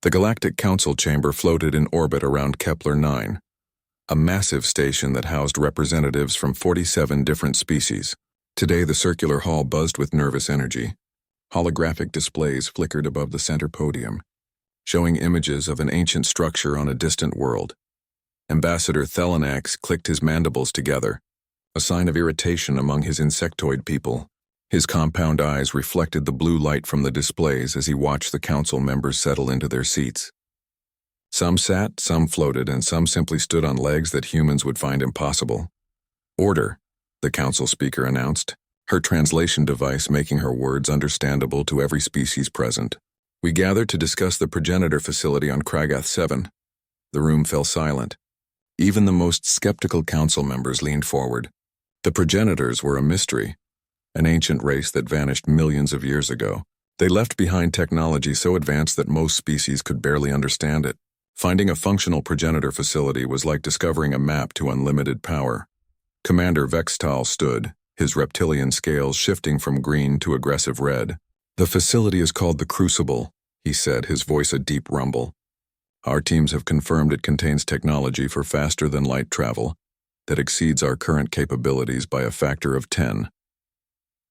The Galactic Council chamber floated in orbit around Kepler 9, a massive station that housed representatives from 47 different species. Today the circular hall buzzed with nervous energy. Holographic displays flickered above the center podium, showing images of an ancient structure on a distant world. Ambassador Thelenax clicked his mandibles together, a sign of irritation among his insectoid people. His compound eyes reflected the blue light from the displays as he watched the council members settle into their seats. Some sat, some floated, and some simply stood on legs that humans would find impossible. "Order," the council speaker announced, her translation device making her words understandable to every species present. "We gather to discuss the progenitor facility on Kragath 7. The room fell silent. Even the most skeptical council members leaned forward. The progenitors were a mystery, an ancient race that vanished millions of years ago. They left behind technology so advanced that most species could barely understand it. Finding a functional progenitor facility was like discovering a map to unlimited power. Commander Vextal stood, his reptilian scales shifting from green to aggressive red. "The facility is called the Crucible," he said, his voice a deep rumble. "Our teams have confirmed it contains technology for faster-than-light travel that exceeds our current capabilities by a factor of 10.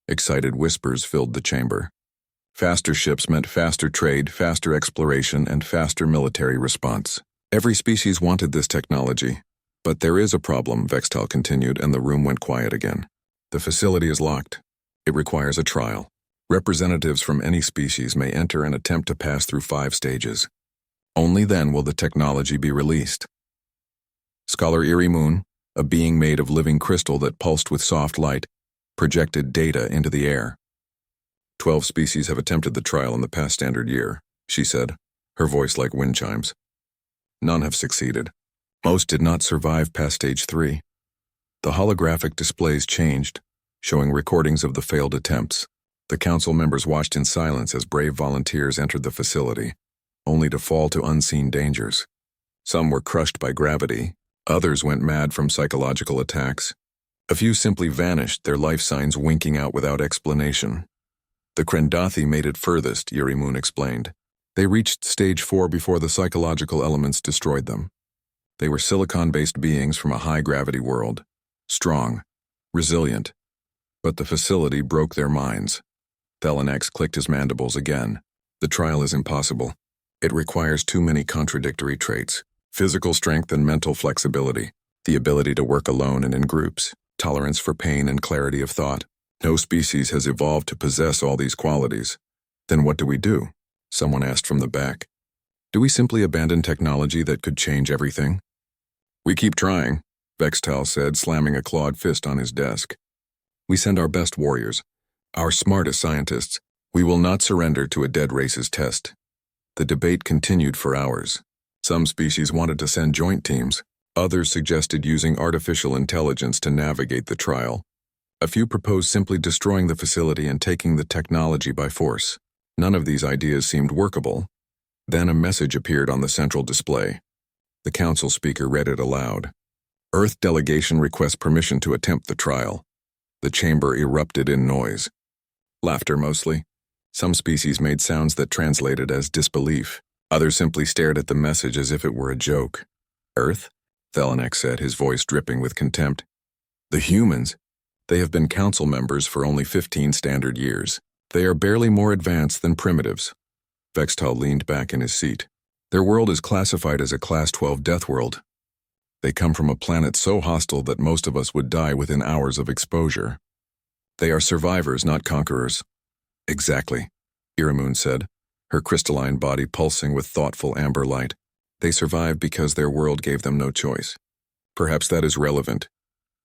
Excited whispers filled the chamber. Faster ships meant faster trade, faster exploration, and faster military response. Every species wanted this technology. "But there is a problem," Vextal continued, and the room went quiet again. "The facility is locked. It requires a trial. Representatives from any species may enter and attempt to pass through 5 stages. Only then will the technology be released." Scholar Irimun, a being made of living crystal that pulsed with soft light, projected data into the air. 12 species have attempted the trial in the past standard year, she said, her voice like wind chimes. None have succeeded. Most did not survive past stage 3. The holographic displays changed, showing recordings of the failed attempts. The council members watched in silence as brave volunteers entered the facility, only to fall to unseen dangers. Some were crushed by gravity, others went mad from psychological attacks. A few simply vanished, their life signs winking out without explanation. The Krendathi made it furthest, Yurimun explained. They reached stage 4 before the psychological elements destroyed them. They were silicon-based beings from a high-gravity world, strong, resilient. But the facility broke their minds. Thelenax clicked his mandibles again. "The trial is impossible. It requires too many contradictory traits: physical strength and mental flexibility, the ability to work alone and in groups, tolerance for pain and clarity of thought. No species has evolved to possess all these qualities." "Then what do we do?" someone asked from the back. "Do we simply abandon technology that could change everything?" "We keep trying," Vextal said, slamming a clawed fist on his desk. "We send our best warriors, our smartest scientists. We will not surrender to a dead race's test." The debate continued for hours. Some species wanted to send joint teams. Others suggested using artificial intelligence to navigate the trial. A few proposed simply destroying the facility and taking the technology by force. None of these ideas seemed workable. Then a message appeared on the central display. The council speaker read it aloud. "Earth delegation requests permission to attempt the trial." The chamber erupted in noise. Laughter mostly. Some species made sounds that translated as disbelief. Others simply stared at the message as if it were a joke. "Earth?" Thelenax said, his voice dripping with contempt. "The humans? They have been council members for only 15 standard years. They are barely more advanced than primitives." Vextal leaned back in his seat. "Their world is classified as a Class 12 death world. They come from a planet so hostile that most of us would die within hours of exposure. They are survivors, not conquerors." "Exactly," Irimun said, her crystalline body pulsing with thoughtful amber light. "They survived because their world gave them no choice. Perhaps that is relevant."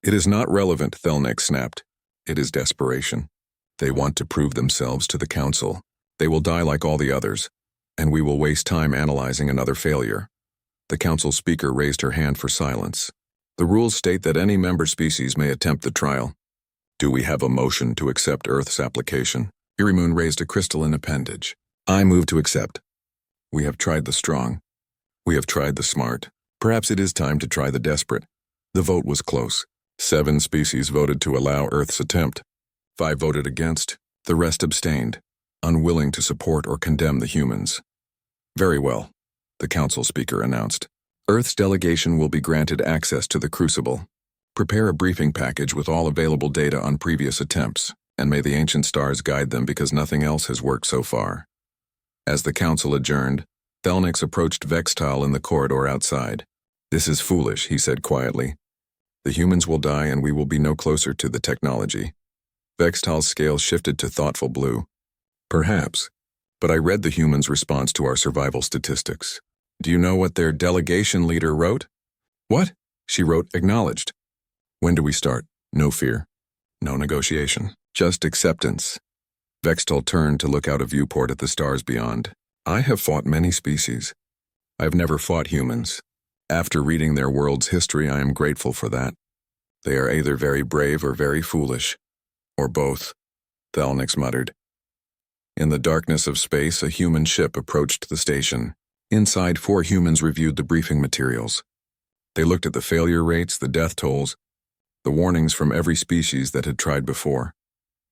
"It is not relevant," Thelenax snapped. "It is desperation. They want to prove themselves to the council. They will die like all the others, and we will waste time analyzing another failure." The council speaker raised her hand for silence. "The rules state that any member species may attempt the trial. Do we have a motion to accept Earth's application?" Irimun raised a crystalline appendage. "I move to accept. We have tried the strong. We have tried the smart. Perhaps it is time to try the desperate." The vote was close. 7 species voted to allow Earth's attempt. 5 voted against. The rest abstained, unwilling to support or condemn the humans. "Very well," the council speaker announced. Earth's delegation will be granted access to the Crucible. Prepare a briefing package with all available data on previous attempts, and may the ancient stars guide them because nothing else has worked so far. As the council adjourned, Thelnix approached Vextile in the corridor outside. This is foolish, he said quietly. The humans will die and we will be no closer to the technology. Vextile's scale shifted to thoughtful blue. Perhaps, but I read the humans' response to our survival statistics. Do you know what their delegation leader wrote? What? She wrote, acknowledged. When do we start? No fear. No negotiation. Just acceptance. Vextile turned to look out a viewport at the stars beyond. I have fought many species. I have never fought humans. After reading their world's history, I am grateful for that. They are either very brave or very foolish. Or both, Thelnix muttered. In the darkness of space, a human ship approached the station. Inside, 4 humans reviewed the briefing materials. They looked at the failure rates, the death tolls, the warnings from every species that had tried before.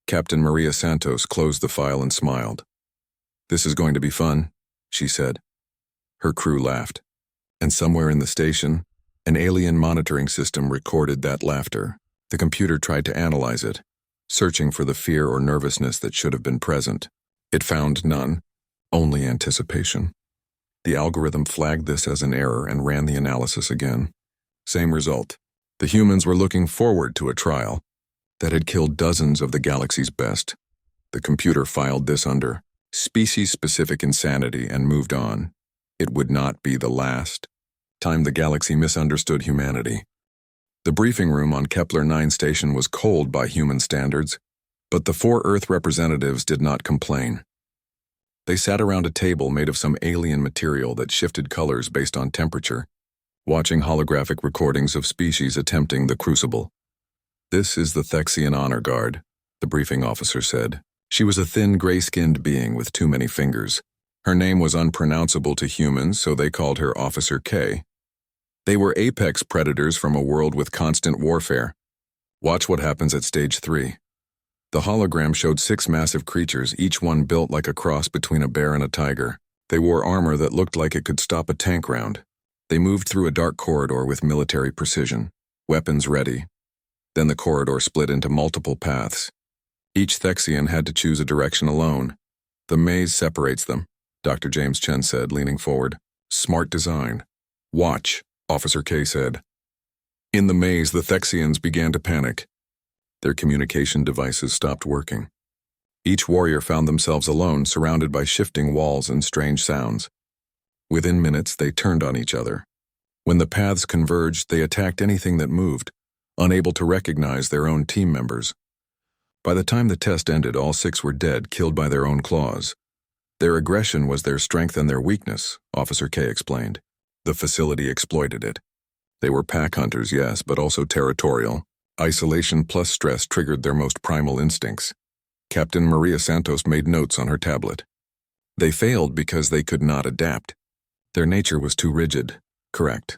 Captain Maria Santos closed the file and smiled. This is going to be fun, she said. Her crew laughed. And somewhere in the station, an alien monitoring system recorded that laughter. The computer tried to analyze it, searching for the fear or nervousness that should have been present. It found none, only anticipation. The algorithm flagged this as an error and ran the analysis again. Same result. The humans were looking forward to a trial that had killed dozens of the galaxy's best. The computer filed this under species-specific insanity and moved on. It would not be the last time the galaxy misunderstood humanity. The briefing room on Kepler 9 station was cold by human standards, but the 4 Earth representatives did not complain. They sat around a table made of some alien material that shifted colors based on temperature, watching holographic recordings of species attempting the Crucible. This is the Thexian Honor Guard, the briefing officer said. She was a thin, gray-skinned being with too many fingers. Her name was unpronounceable to humans, so they called her Officer K. They were apex predators from a world with constant warfare. Watch what happens at Stage 3. The hologram showed 6 massive creatures, each one built like a cross between a bear and a tiger. They wore armor that looked like it could stop a tank round. They moved through a dark corridor with military precision, weapons ready. Then the corridor split into multiple paths. Each Thexian had to choose a direction alone. The maze separates them, Dr. James Chen said, leaning forward. Smart design. Watch, Officer K said. In the maze, the Thexians began to panic. Their communication devices stopped working. Each warrior found themselves alone, surrounded by shifting walls and strange sounds. Within minutes, they turned on each other. When the paths converged, they attacked anything that moved, unable to recognize their own team members. By the time the test ended, all 6 were dead, killed by their own claws. Their aggression was their strength and their weakness, Officer K explained. The facility exploited it. They were pack hunters, yes, but also territorial. Isolation plus stress triggered their most primal instincts. Captain Maria Santos made notes on her tablet. They failed because they could not adapt. Their nature was too rigid. Correct.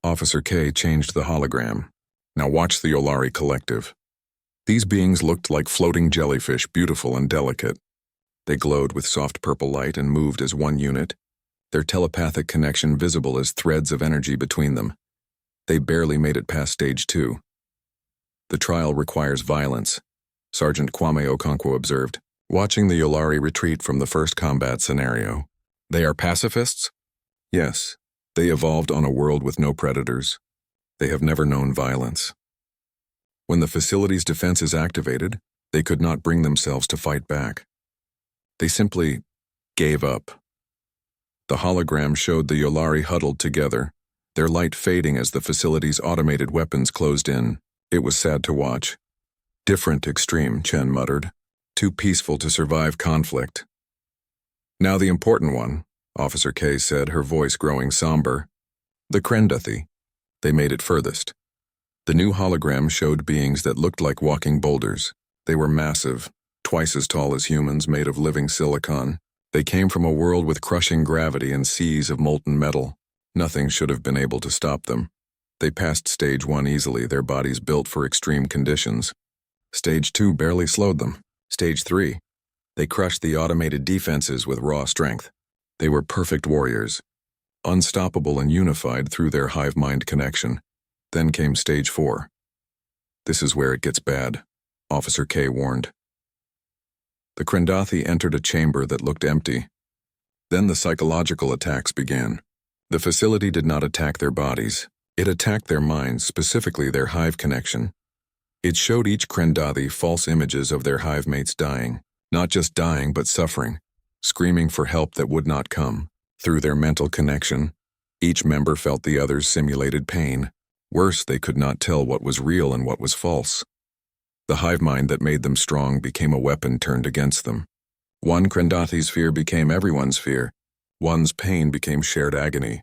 Officer K changed the hologram. Now watch the Yolari Collective. These beings looked like floating jellyfish, beautiful and delicate. They glowed with soft purple light and moved as one unit, their telepathic connection visible as threads of energy between them. They barely made it past Stage 2. The trial requires violence, Sergeant Kwame Okonkwo observed, watching the Yolari retreat from the first combat scenario. They are pacifists? Yes. They evolved on a world with no predators. They have never known violence. When the facility's defense is activated, they could not bring themselves to fight back. They simply gave up. The hologram showed the Yolari huddled together, their light fading as the facility's automated weapons closed in. It was sad to watch. Different extreme, Chen muttered. Too peaceful to survive conflict. Now the important one, Officer K said, her voice growing somber. The Krendathi. They made it furthest. The new hologram showed beings that looked like walking boulders. They were massive, twice as tall as humans, made of living silicon. They came from a world with crushing gravity and seas of molten metal. Nothing should have been able to stop them. They passed Stage 1 easily, their bodies built for extreme conditions. Stage 2 barely slowed them. Stage 3. They crushed the automated defenses with raw strength. They were perfect warriors, unstoppable and unified through their hive-mind connection. Then came Stage 4. This is where it gets bad, Officer K warned. The Krendathi entered a chamber that looked empty. Then the psychological attacks began. The facility did not attack their bodies. It attacked their minds, specifically their hive connection. It showed each Krendathi false images of their hive mates dying. Not just dying, but suffering, screaming for help that would not come. Through their mental connection, each member felt the other's simulated pain. Worse, they could not tell what was real and what was false. The hive mind that made them strong became a weapon turned against them. One Krendathi's fear became everyone's fear. One's pain became shared agony.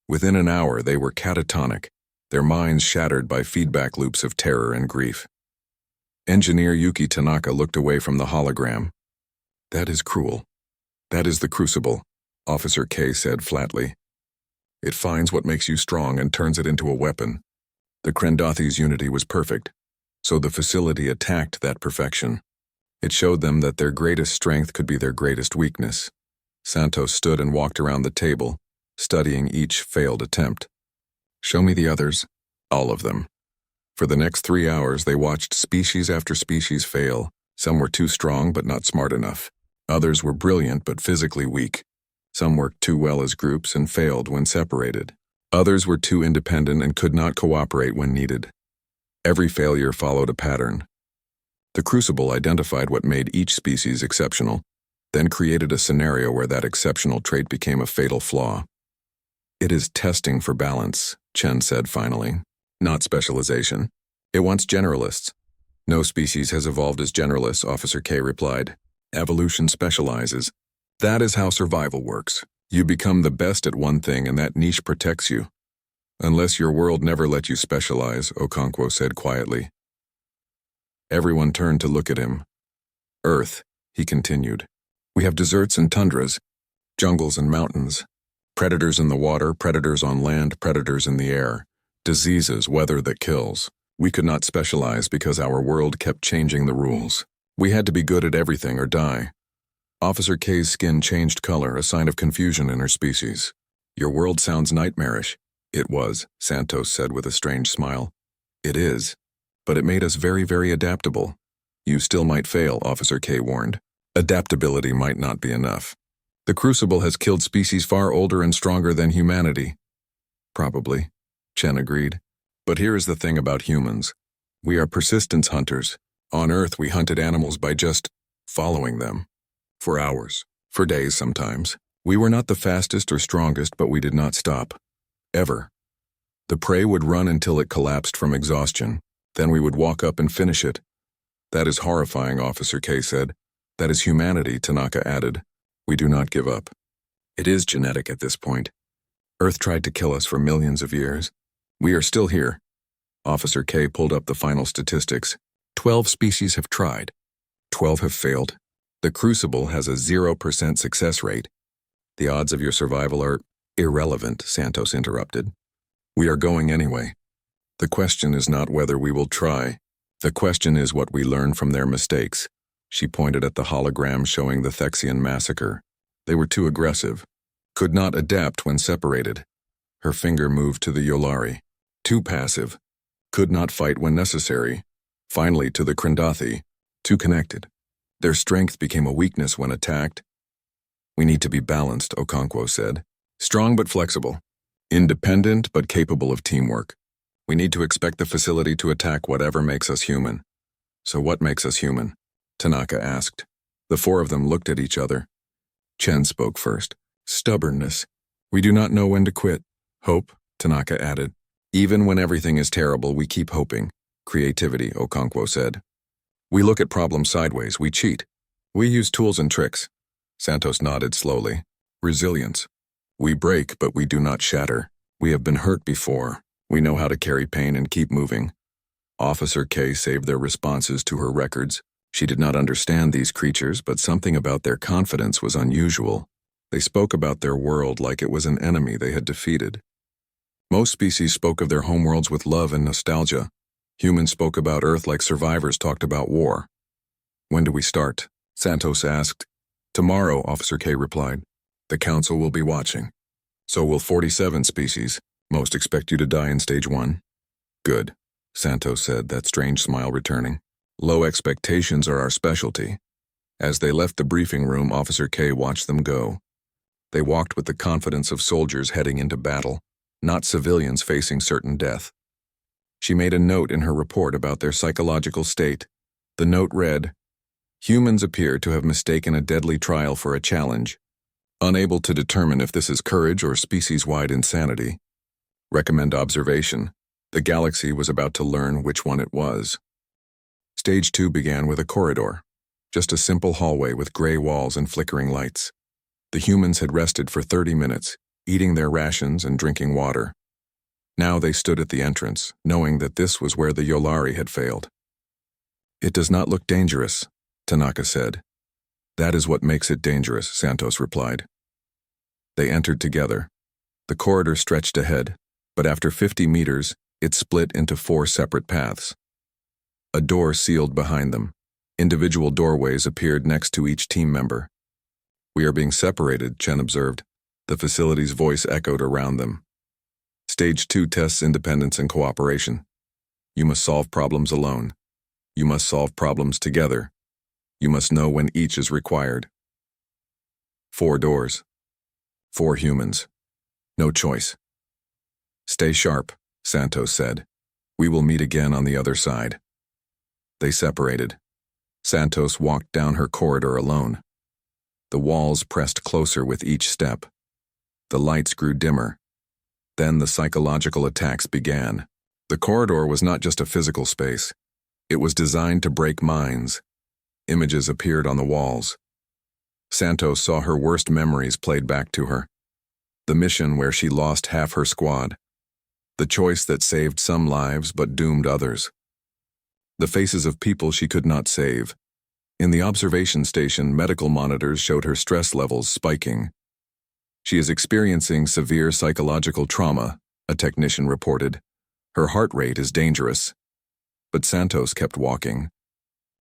Within an hour, they were catatonic, their minds shattered by feedback loops of terror and grief. Engineer Yuki Tanaka looked away from the hologram. "That is cruel. That is the crucible," Officer K said flatly. "It finds what makes you strong and turns it into a weapon." The Krendathi's unity was perfect, so the facility attacked that perfection. It showed them that their greatest strength could be their greatest weakness. Santos stood and walked around the table, studying each failed attempt. "Show me the others." "All of them." For the next 3 hours, they watched species after species fail. Some were too strong but not smart enough. Others were brilliant but physically weak. Some worked too well as groups and failed when separated. Others were too independent and could not cooperate when needed. Every failure followed a pattern. The Crucible identified what made each species exceptional, then created a scenario where that exceptional trait became a fatal flaw. "It is testing for balance," Chen said finally, "not specialization. It wants generalists." "No species has evolved as generalists," Officer K replied. "Evolution specializes. That is how survival works. You become the best at one thing and that niche protects you. Unless your world never let you specialize," Okonkwo said quietly. Everyone turned to look at him. "Earth," he continued. "We have deserts and tundras, jungles and mountains, predators in the water, predators on land, predators in the air, diseases, weather that kills. We could not specialize because our world kept changing the rules. We had to be good at everything or die." Officer K's skin changed color, a sign of confusion in her species. "Your world sounds nightmarish." "It was," Santos said with a strange smile. "It is. But it made us very, very adaptable." "You still might fail," Officer K warned. "Adaptability might not be enough. The Crucible has killed species far older and stronger than humanity." "Probably," Chen agreed. "But here is the thing about humans. We are persistence hunters. On Earth, we hunted animals by just following them. For hours, for days sometimes. We were not the fastest or strongest, but we did not stop. Ever. The prey would run until it collapsed from exhaustion. Then we would walk up and finish it." "That is horrifying," Officer K said. "That is humanity," Tanaka added. "We do not give up. It is genetic at this point. Earth tried to kill us for millions of years. We are still here." Officer K pulled up the final statistics. 12 species have tried. 12 have failed. The Crucible has a 0% success rate. "The odds of your survival are irrelevant," Santos interrupted. "We are going anyway. The question is not whether we will try. The question is what we learn from their mistakes." She pointed at the hologram showing the Thexian massacre. "They were too aggressive. Could not adapt when separated." Her finger moved to the Yolari. "Too passive. Could not fight when necessary." Finally to the Krendathi. "Too connected. Their strength became a weakness when attacked." "We need to be balanced," Okonkwo said. "Strong but flexible. Independent but capable of teamwork. We need to expect the facility to attack whatever makes us human." "So what makes us human?" Tanaka asked. The four of them looked at each other. Chen spoke first. "Stubbornness. We do not know when to quit." "Hope," Tanaka added. "Even when everything is terrible, we keep hoping." "Creativity," Okonkwo said. "We look at problems sideways. We cheat. We use tools and tricks." Santos nodded slowly. "Resilience. We break, but we do not shatter. We have been hurt before. We know how to carry pain and keep moving." Officer K saved their responses to her records. She did not understand these creatures, but something about their confidence was unusual. They spoke about their world like it was an enemy they had defeated. Most species spoke of their homeworlds with love and nostalgia. Humans spoke about Earth like survivors talked about war. "When do we start?" Santos asked. "Tomorrow," Officer K replied. "The Council will be watching." So will 47 species. Most expect you to die in stage 1? Good, Santos said, that strange smile returning. Low expectations are our specialty. As they left the briefing room, Officer K watched them go. They walked with the confidence of soldiers heading into battle, not civilians facing certain death. She made a note in her report about their psychological state. The note read, "Humans appear to have mistaken a deadly trial for a challenge. Unable to determine if this is courage or species-wide insanity. Recommend observation. The galaxy was about to learn which one it was." Stage 2 began with a corridor, just a simple hallway with gray walls and flickering lights. The humans had rested for 30 minutes, eating their rations and drinking water. Now they stood at the entrance, knowing that this was where the Yolari had failed. "It does not look dangerous," Tanaka said. "That is what makes it dangerous," Santos replied. They entered together. The corridor stretched ahead, but after 50 meters, it split into 4 separate paths. A door sealed behind them. Individual doorways appeared next to each team member. "We are being separated," Chen observed. The facility's voice echoed around them. "Stage 2 tests independence and cooperation. You must solve problems alone. You must solve problems together. You must know when each is required." 4 doors. 4 humans. No choice. "Stay sharp," Santos said. "We will meet again on the other side." They separated. Santos walked down her corridor alone. The walls pressed closer with each step. The lights grew dimmer. Then the psychological attacks began. The corridor was not just a physical space. It was designed to break minds. Images appeared on the walls. Santos saw her worst memories played back to her. The mission where she lost half her squad. The choice that saved some lives but doomed others. The faces of people she could not save. In the observation station, medical monitors showed her stress levels spiking. "She is experiencing severe psychological trauma," a technician reported. "Her heart rate is dangerous." But Santos kept walking.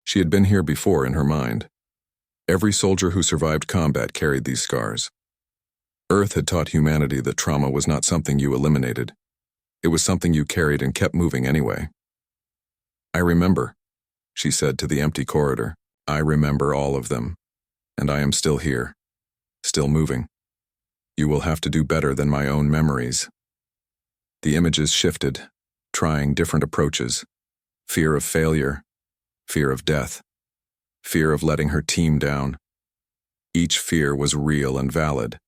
She had been here before in her mind. Every soldier who survived combat carried these scars. Earth had taught humanity that trauma was not something you eliminated. It was something you carried and kept moving anyway. "I remember," she said to the empty corridor. "I remember all of them. And I am still here. Still moving. You will have to do better than my own memories." The images shifted, trying different approaches. Fear of failure. Fear of death. Fear of letting her team down. Each fear was real and valid.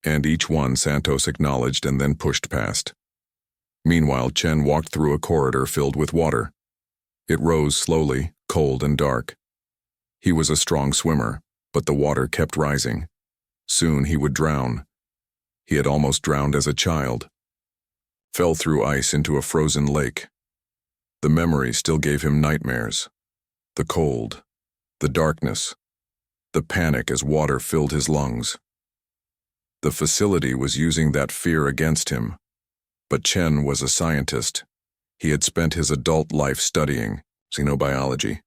And each one Santos acknowledged and then pushed past. Meanwhile, Chen walked through a corridor filled with water. It rose slowly, cold and dark. He was a strong swimmer, but the water kept rising. Soon he would drown. He had almost drowned as a child. Fell through ice into a frozen lake. The memory still gave him nightmares. The cold, the darkness, the panic as water filled his lungs. The facility was using that fear against him. But Chen was a scientist. He had spent his adult life studying xenobiology,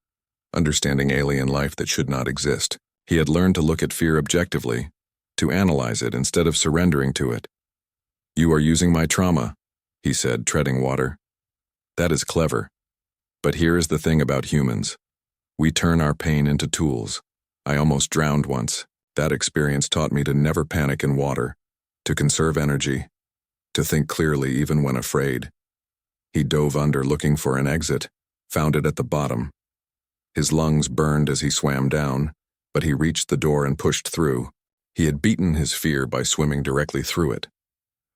understanding alien life that should not exist. He had learned to look at fear objectively, to analyze it instead of surrendering to it. "You are using my trauma," he said, treading water. "That is clever. But here is the thing about humans. We turn our pain into tools. I almost drowned once. That experience taught me to never panic in water, to conserve energy, to think clearly even when afraid." He dove under looking for an exit, found it at the bottom. His lungs burned as he swam down, but he reached the door and pushed through. He had beaten his fear by swimming directly through it.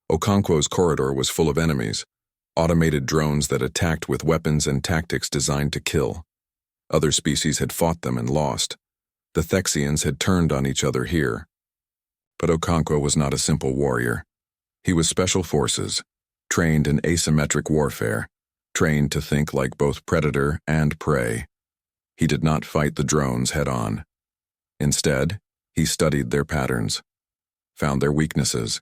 Okonkwo's corridor was full of enemies, automated drones that attacked with weapons and tactics designed to kill. Other species had fought them and lost. The Thexians had turned on each other here. But Okonkwo was not a simple warrior. He was special forces, trained in asymmetric warfare, trained to think like both predator and prey. He did not fight the drones head-on. Instead, he studied their patterns, found their weaknesses,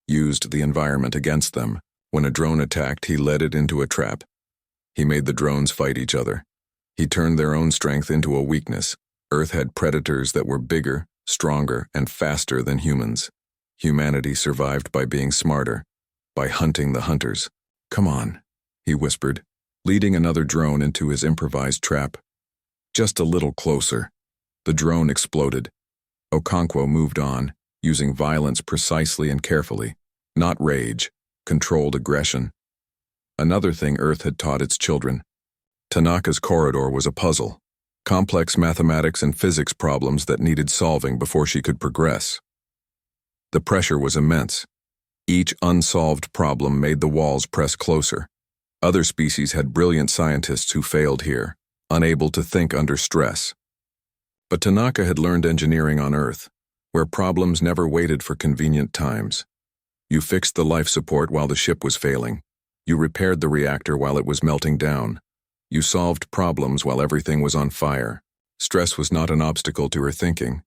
used the environment against them. When a drone attacked, he led it into a trap. He made the drones fight each other. He turned their own strength into a weakness. Earth had predators that were bigger, stronger, and faster than humans. Humanity survived by being smarter, by hunting the hunters. "Come on," he whispered, leading another drone into his improvised trap. Just a little closer. The drone exploded. Okonkwo moved on, using violence precisely and carefully, not rage, controlled aggression. Another thing Earth had taught its children. Tanaka's corridor was a puzzle, complex mathematics and physics problems that needed solving before she could progress. The pressure was immense. Each unsolved problem made the walls press closer. Other species had brilliant scientists who failed here, unable to think under stress. But Tanaka had learned engineering on Earth, where problems never waited for convenient times. You fixed the life support while the ship was failing. You repaired the reactor while it was melting down. You solved problems while everything was on fire. Stress was not an obstacle to her thinking.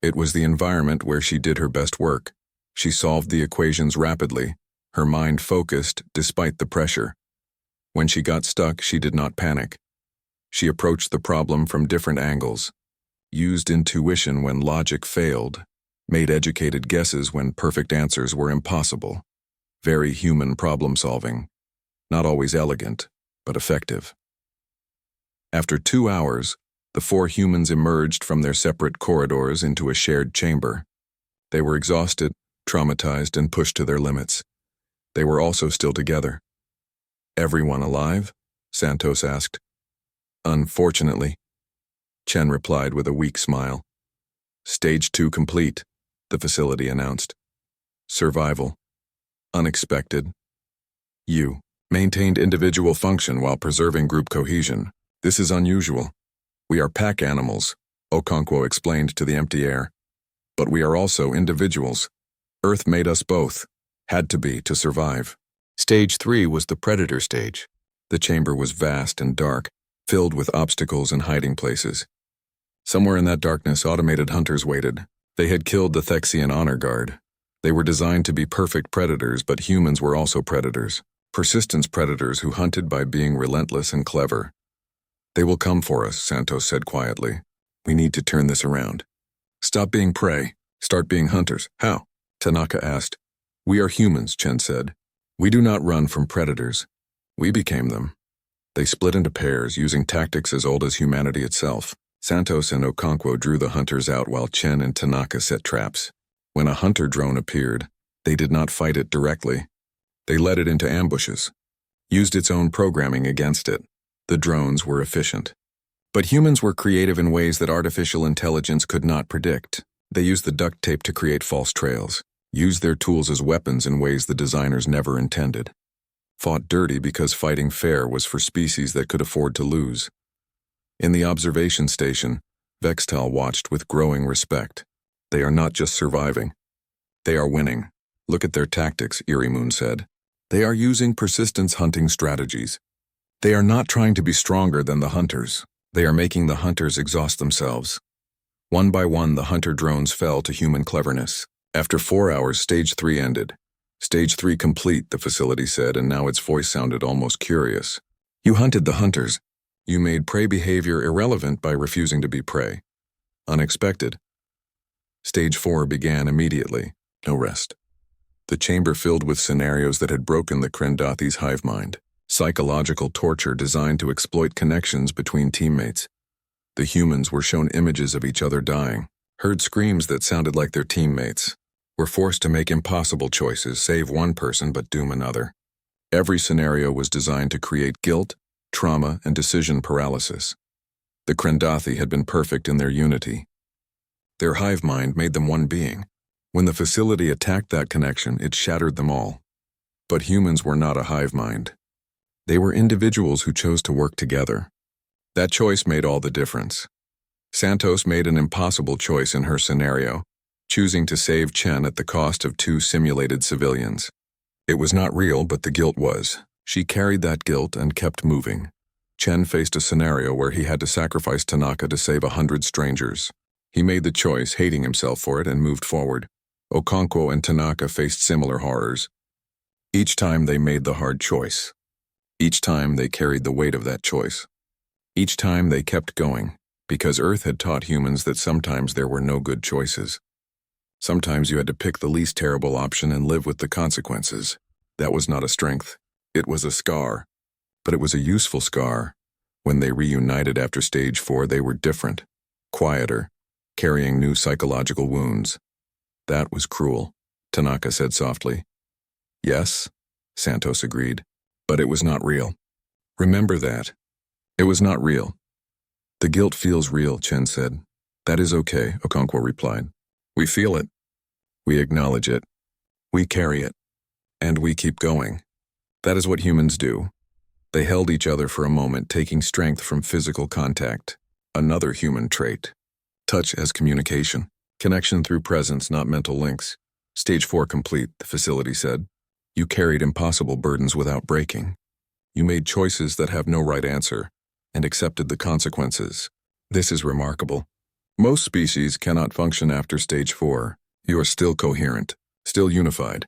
It was the environment where she did her best work. She solved the equations rapidly, her mind focused despite the pressure. When she got stuck, she did not panic. She approached the problem from different angles, used intuition when logic failed, made educated guesses when perfect answers were impossible. Very human problem solving. Not always elegant, but effective. After 2 hours, the 4 humans emerged from their separate corridors into a shared chamber. They were exhausted, traumatized, and pushed to their limits. They were also still together. "Everyone alive?" Santos asked. "Unfortunately," Chen replied with a weak smile. "Stage 2 complete," the facility announced. "Survival. Unexpected. You maintained individual function while preserving group cohesion. This is unusual. We are pack animals," Okonkwo explained to the empty air. "But we are also individuals. Earth made us both. Had to be to survive." Stage 3 was the predator stage. The chamber was vast and dark, filled with obstacles and hiding places. Somewhere in that darkness, automated hunters waited. They had killed the Thexian honor guard. They were designed to be perfect predators, but humans were also predators. Persistence predators who hunted by being relentless and clever. "They will come for us," Santos said quietly. "We need to turn this around. Stop being prey. Start being hunters." "How?" Tanaka asked. "We are humans," Chen said. "We do not run from predators. We became them." They split into pairs, using tactics as old as humanity itself. Santos and Okonkwo drew the hunters out while Chen and Tanaka set traps. When a hunter drone appeared, they did not fight it directly. They led it into ambushes, used its own programming against it. The drones were efficient. But humans were creative in ways that artificial intelligence could not predict. They used the duct tape to create false trails, used their tools as weapons in ways the designers never intended. Fought dirty because fighting fair was for species that could afford to lose. In the observation station, Vextal watched with growing respect. They are not just surviving. They are winning. "Look at their tactics," Irimoon said. "They are using persistence hunting strategies. They are not trying to be stronger than the hunters. They are making the hunters exhaust themselves." One by one, the hunter drones fell to human cleverness. After 4 hours, Stage 3 ended. "Stage 3 complete," the facility said, and now its voice sounded almost curious. "You hunted the hunters. You made prey behavior irrelevant by refusing to be prey. Unexpected." Stage 4 began immediately. No rest. The chamber filled with scenarios that had broken the Krendathi's hive mind. Psychological torture designed to exploit connections between teammates. The humans were shown images of each other dying, heard screams that sounded like their teammates, were forced to make impossible choices, save one person but doom another. Every scenario was designed to create guilt, trauma, and decision paralysis. The Krendathi had been perfect in their unity. Their hive mind made them one being. When the facility attacked that connection, it shattered them all. But humans were not a hive mind. They were individuals who chose to work together. That choice made all the difference. Santos made an impossible choice in her scenario, choosing to save Chen at the cost of 2 simulated civilians. It was not real, but the guilt was. She carried that guilt and kept moving. Chen faced a scenario where he had to sacrifice Tanaka to save 100 strangers. He made the choice, hating himself for it, and moved forward. Okonkwo and Tanaka faced similar horrors. Each time they made the hard choice. Each time they carried the weight of that choice. Each time they kept going, because Earth had taught humans that sometimes there were no good choices. Sometimes you had to pick the least terrible option and live with the consequences. That was not a strength. It was a scar. But it was a useful scar. When they reunited after Stage 4, they were different, quieter, carrying new psychological wounds. That was cruel, Tanaka said softly. Yes, Santos agreed, but it was not real. Remember that. It was not real. The guilt feels real, Chen said. That is okay, Okonkwo replied. We feel it. We acknowledge it. We carry it. And we keep going. That is what humans do. They held each other for a moment, taking strength from physical contact. Another human trait. Touch as communication. Connection through presence, not mental links. Stage 4 complete, the facility said. You carried impossible burdens without breaking. You made choices that have no right answer, and accepted the consequences. This is remarkable. Most species cannot function after Stage 4. You are still coherent, still unified.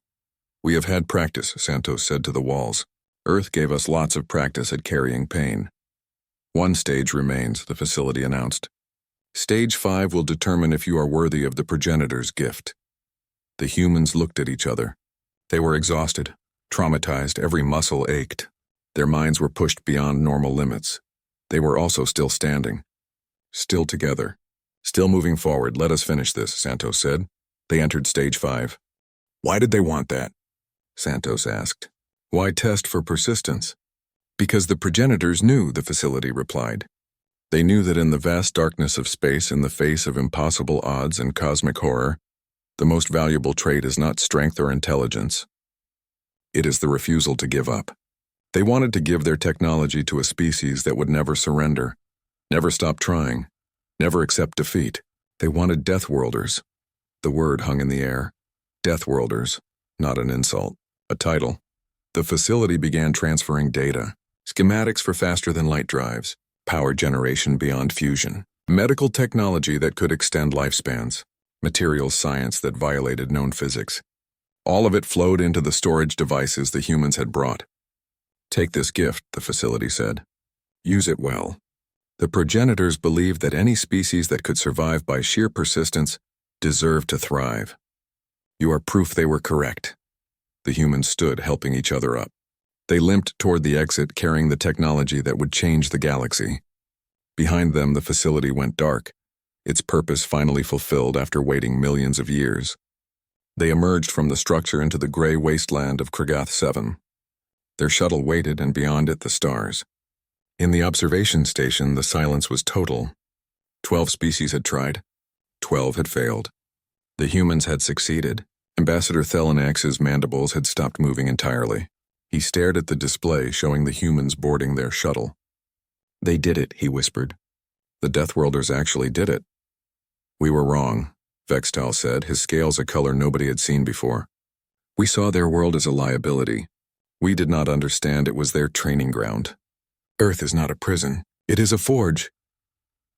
We have had practice, Santos said to the walls. Earth gave us lots of practice at carrying pain. One stage remains, the facility announced. Stage 5 will determine if you are worthy of the progenitor's gift. The humans looked at each other. They were exhausted, traumatized, every muscle ached. Their minds were pushed beyond normal limits. They were also still standing. Still together. Still moving forward. Let us finish this, Santos said. They entered Stage 5. Why did they want that? Santos asked. Why test for persistence? Because the progenitors knew, the facility replied. They knew that in the vast darkness of space, in the face of impossible odds and cosmic horror, the most valuable trait is not strength or intelligence. It is the refusal to give up. They wanted to give their technology to a species that would never surrender, never stop trying, never accept defeat. They wanted Deathworlders. The word hung in the air. Deathworlders, not an insult, a title. The facility began transferring data, schematics for faster-than-light drives, power generation beyond fusion, medical technology that could extend lifespans, materials science that violated known physics. All of it flowed into the storage devices the humans had brought. Take this gift, the facility said. Use it well. The progenitors believed that any species that could survive by sheer persistence deserved to thrive. You are proof they were correct. The humans stood, helping each other up. They limped toward the exit, carrying the technology that would change the galaxy. Behind them, the facility went dark, its purpose finally fulfilled after waiting millions of years. They emerged from the structure into the gray wasteland of Kragath 7. Their shuttle waited, and beyond it, the stars. In the observation station, the silence was total. 12 species had tried. 12 had failed. The humans had succeeded. Ambassador Thelenax's mandibles had stopped moving entirely. He stared at the display showing the humans boarding their shuttle. They did it, he whispered. The Deathworlders actually did it. We were wrong, Vextal said, his scales a color nobody had seen before. We saw their world as a liability. We did not understand it was their training ground. Earth is not a prison. It is a forge.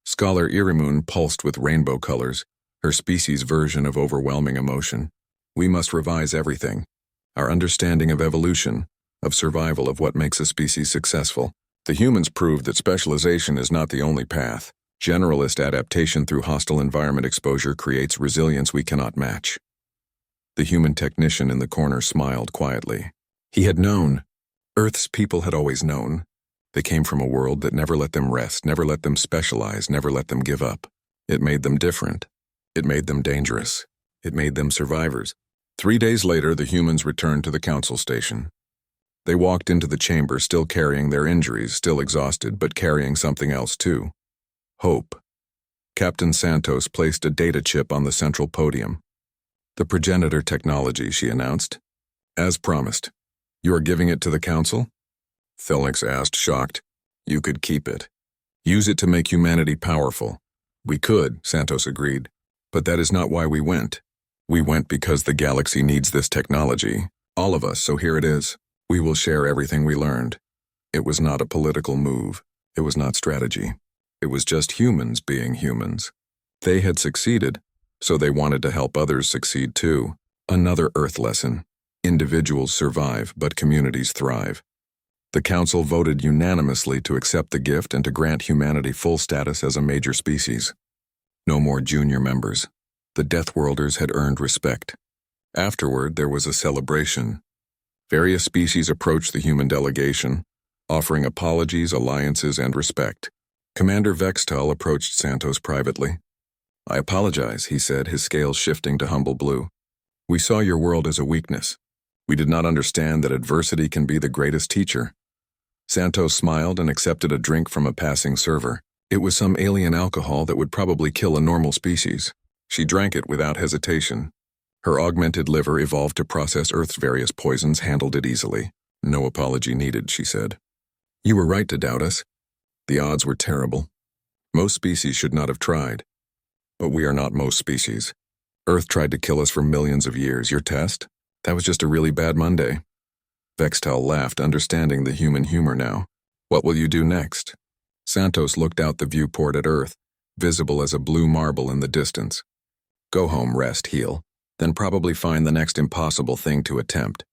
Scholar Irimun pulsed with rainbow colors, her species' version of overwhelming emotion. We must revise everything. Our understanding of evolution, of survival, of what makes a species successful. The humans proved that specialization is not the only path. Generalist adaptation through hostile environment exposure creates resilience we cannot match. The human technician in the corner smiled quietly. He had known. Earth's people had always known. They came from a world that never let them rest, never let them specialize, never let them give up. It made them different. It made them dangerous. It made them survivors. 3 days later, the humans returned to the council station. They walked into the chamber, still carrying their injuries, still exhausted, but carrying something else too. Hope. Captain Santos placed a data chip on the central podium. The progenitor technology, she announced. As promised. You are giving it to the council? Thelenax asked, shocked. You could keep it. Use it to make humanity powerful. We could, Santos agreed. But that is not why we went. We went because the galaxy needs this technology. All of us, so here it is. We will share everything we learned. It was not a political move. It was not strategy. It was just humans being humans. They had succeeded, so they wanted to help others succeed too. Another Earth lesson. Individuals survive, but communities thrive. The council voted unanimously to accept the gift and to grant humanity full status as a major species. No more junior members. The Deathworlders had earned respect. Afterward, there was a celebration. Various species approached the human delegation, offering apologies, alliances, and respect. Commander Vextal approached Santos privately. "I apologize," he said, his scales shifting to humble blue. "We saw your world as a weakness. We did not understand that adversity can be the greatest teacher." Santos smiled and accepted a drink from a passing server. It was some alien alcohol that would probably kill a normal species. She drank it without hesitation. Her augmented liver, evolved to process Earth's various poisons, handled it easily. "No apology needed," she said. "You were right to doubt us. The odds were terrible. Most species should not have tried. But we are not most species. Earth tried to kill us for millions of years. Your test? That was just a really bad Monday." Vextal laughed, understanding the human humor now. "What will you do next?" Santos looked out the viewport at Earth, visible as a blue marble in the distance. "Go home, rest, heal, then probably find the next impossible thing to attempt.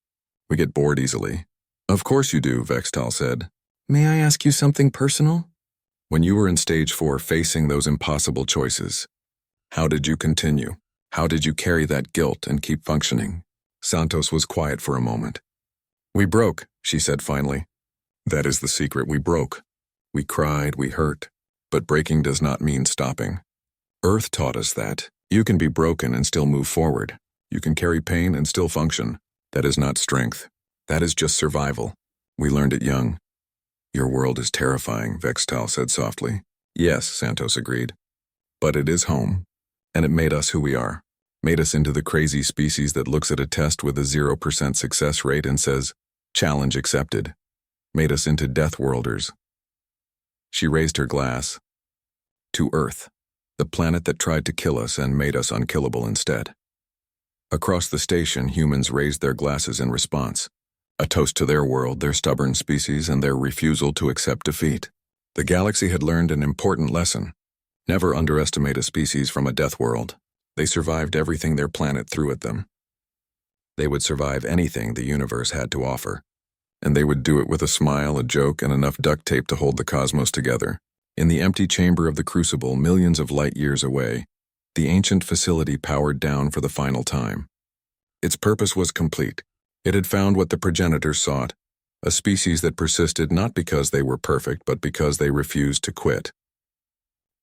We get bored easily." "Of course you do," Vextal said. "May I ask you something personal?" "When you were in Stage 4 facing those impossible choices, how did you continue? How did you carry that guilt and keep functioning?" Santos was quiet for a moment. "We broke," she said finally. "That is the secret, we broke. We cried, we hurt, but breaking does not mean stopping. Earth taught us that. You can be broken and still move forward. You can carry pain and still function. That is not strength. That is just survival. We learned it young." "Your world is terrifying," Vextal said softly. "Yes," Santos agreed. "But it is home, and it made us who we are. Made us into the crazy species that looks at a test with a 0% success rate and says, 'Challenge accepted.' Made us into Deathworlders." She raised her glass. "To Earth, the planet that tried to kill us and made us unkillable instead." Across the station, humans raised their glasses in response. A toast to their world, their stubborn species, and their refusal to accept defeat. The galaxy had learned an important lesson. Never underestimate a species from a death world. They survived everything their planet threw at them. They would survive anything the universe had to offer. And they would do it with a smile, a joke, and enough duct tape to hold the cosmos together. In the empty chamber of the Crucible, millions of light years away, the ancient facility powered down for the final time. Its purpose was complete. It had found what the progenitors sought, a species that persisted not because they were perfect, but because they refused to quit.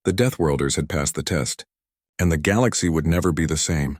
The Deathworlders had passed the test, and the galaxy would never be the same.